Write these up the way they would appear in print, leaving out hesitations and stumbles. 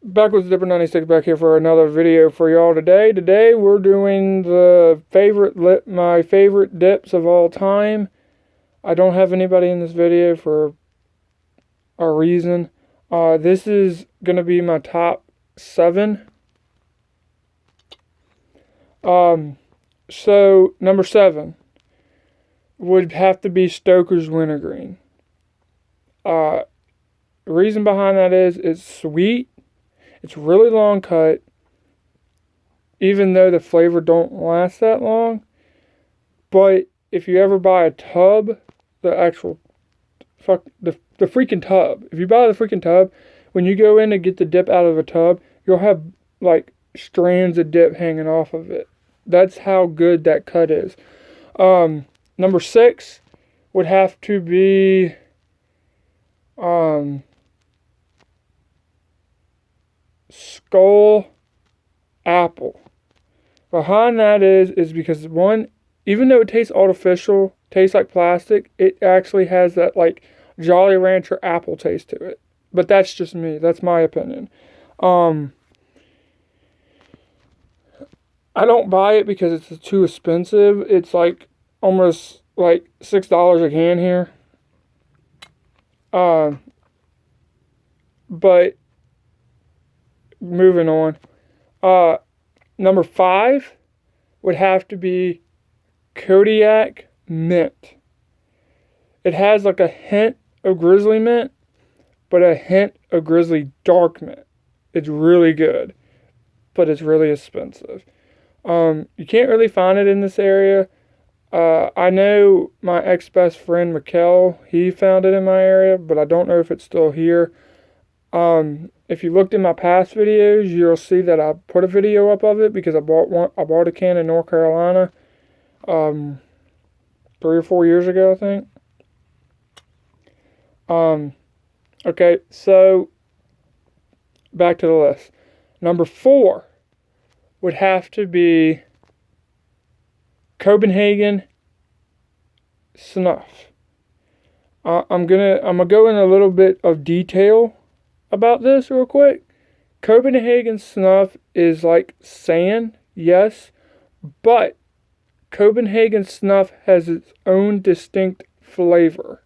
Backwards Dipper 96 back here for another video for y'all today. Today we're doing my favorite dips of all time. I don't have anybody in this video for a reason. This is gonna be my top 7. So number 7 would have to be Stoker's Wintergreen. The reason behind that is it's sweet. It's really long cut, even though the flavor don't last that long. But if you ever buy a tub, the freaking tub. If you buy the freaking tub, when you go in to get the dip out of a tub, you'll have like strands of dip hanging off of it. That's how good that cut is. Number 6 would have to be Skull Apple. Behind that is because one, even though it tastes artificial, tastes like plastic, it actually has that like Jolly Rancher apple taste to it. But that's just me. That's my opinion. I don't buy it because it's too expensive. It's like almost like $6 a can here. But moving on. Number 5 would have to be Kodiak Mint. It has like a hint of Grizzly Mint, but a hint of Grizzly Dark Mint. It's really good, but it's really expensive. You can't really find it in this area. I know my ex-best friend Mikkel, he found it in my area, but I don't know if it's still here. If you looked in my past videos, you'll see that I put a video up of it because I bought a can in North Carolina, 3 or 4 years ago, I think. Okay, so back to the list. Number 4 would have to be Copenhagen Snuff. I'm gonna go in a little bit of detail about this real quick. Copenhagen Snuff is like sand, yes, but Copenhagen Snuff has its own distinct flavor.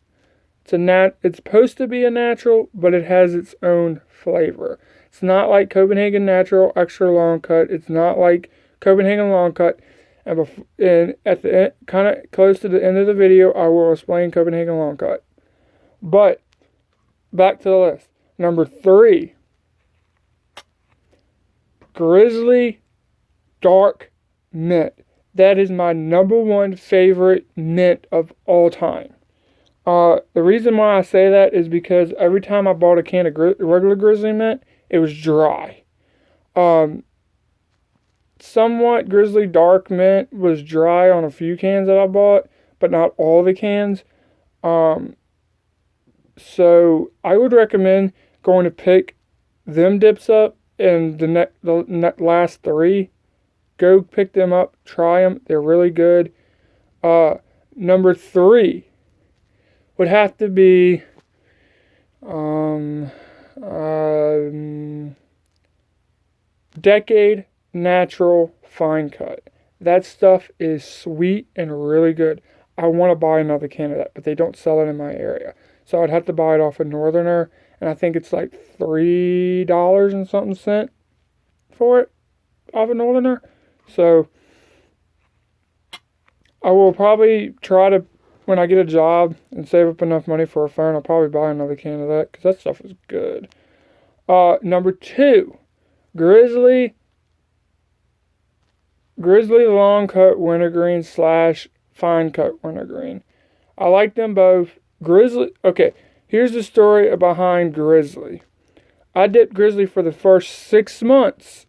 It's supposed to be a natural, but it has its own flavor. It's not like Copenhagen Natural Extra Long Cut. It's not like Copenhagen Long Cut. And at the end, kind of close to the end of the video, I will explain Copenhagen Long Cut. But back to the list. Number 3, Grizzly Dark Mint. That is my number 1 favorite mint of all time. The reason why I say that is because every time I bought a can of regular Grizzly Mint, it was dry. Somewhat Grizzly Dark Mint was dry on a few cans that I bought, but not all the cans. So I would recommend going to pick them dips up, and the last 3, go pick them up, try them. They're really good. Number 3 would have to be Decade Natural Fine Cut. That stuff is sweet and really good. I want to buy another can of that, but they don't sell it in my area. So I'd have to buy it off a Northerner, and I think it's like $3 and something cent for it off a Northerner. So I will probably try to, when I get a job and save up enough money for a phone, I'll probably buy another can of that because that stuff is good. Number 2, Grizzly Long Cut Wintergreen / Fine Cut Wintergreen. I like them both. Okay, here's the story behind Grizzly. I dipped Grizzly for the first 6 months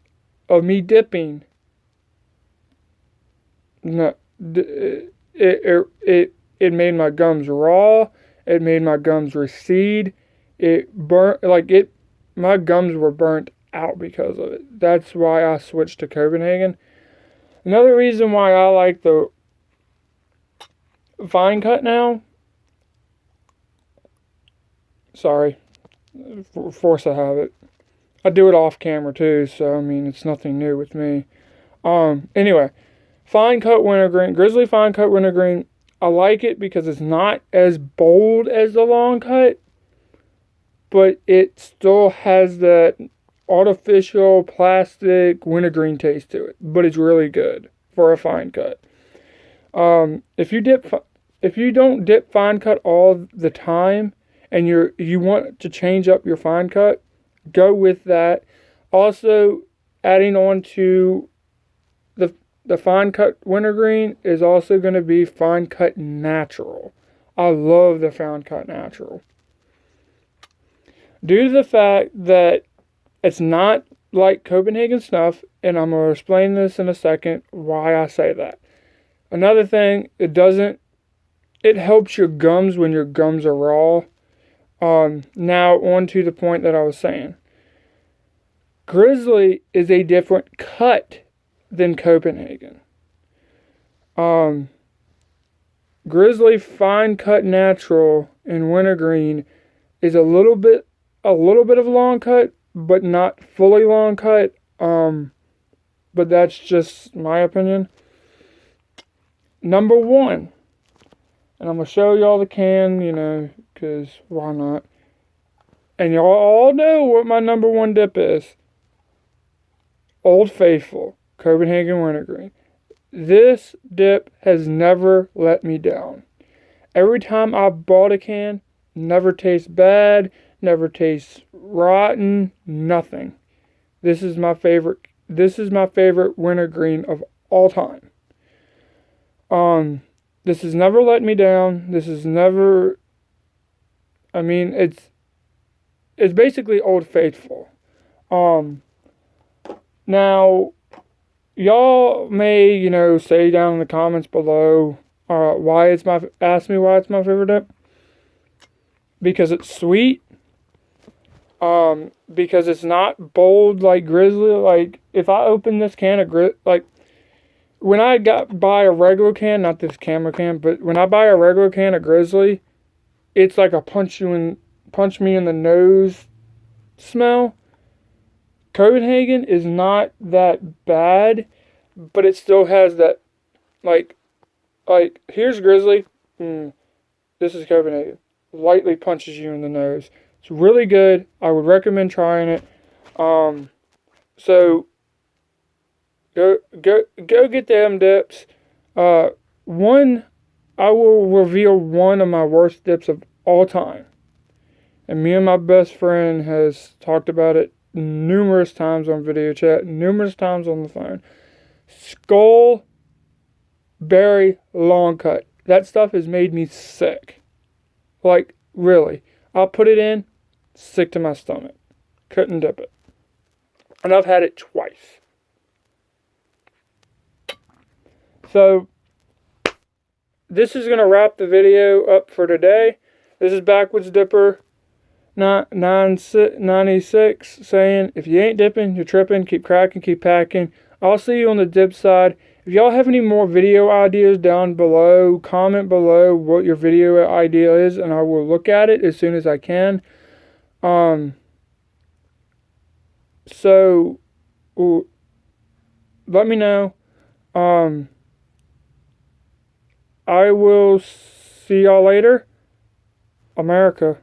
of me dipping. No, it made my gums raw. It made my gums recede. It burnt my gums were burnt out because of it. That's why I switched to Copenhagen. Another reason why I like the Fine Cut now. Sorry, force of habit. I do it off camera too, so I mean it's nothing new with me. Anyway, fine cut wintergreen, Grizzly fine cut wintergreen. I like it because it's not as bold as the long cut, but it still has that artificial plastic wintergreen taste to it. But it's really good for a fine cut. If you don't dip fine cut all the time, and you want to change up your fine cut, go with that. Also, adding on to the fine cut wintergreen is also going to be fine cut natural. I love the fine cut natural. Due to the fact that it's not like Copenhagen snuff, and I'm going to explain this in a second why I say that. Another thing, it helps your gums when your gums are raw. Now on to the point that I was saying. Grizzly is a different cut than Copenhagen. Grizzly fine cut natural in wintergreen is a little bit of long cut, but not fully long cut. But that's just my opinion. Number one, and I'm gonna show y'all the can, because why not? And y'all all know what my number one dip is. Old Faithful Copenhagen Wintergreen. This dip has never let me down. Every time I bought a can, never tastes bad, never tastes rotten, nothing. This is my favorite wintergreen of all time. This has never let me down. This is never, it's basically Old Faithful. Now, y'all may, say down in the comments below, ask me why it's my favorite dip. Because it's sweet. Because it's not bold like Grizzly. Like, if I open this can of when I buy a regular can, not this camera can, but when I buy a regular can of Grizzly, it's like a punch me in the nose smell. Copenhagen is not that bad, but it still has that, like here's Grizzly, this is Copenhagen. Lightly punches you in the nose. It's really good. I would recommend trying it. So go get them dips. I will reveal one of my worst dips of all time. And me and my best friend has talked about it numerous times on video chat, numerous times on the phone. Skull Berry Long Cut. That stuff has made me sick. Like, really. I'll put it in, sick to my stomach. Couldn't dip it. And I've had it twice. So, this is going to wrap the video up for today. This is Backwoods Dipper 96 saying, if you ain't dipping, you're tripping. Keep cracking, keep packing. I'll see you on the dip side. If y'all have any more video ideas down below, comment below what your video idea is, and I will look at it as soon as I can. So, let me know. I will see y'all later. America.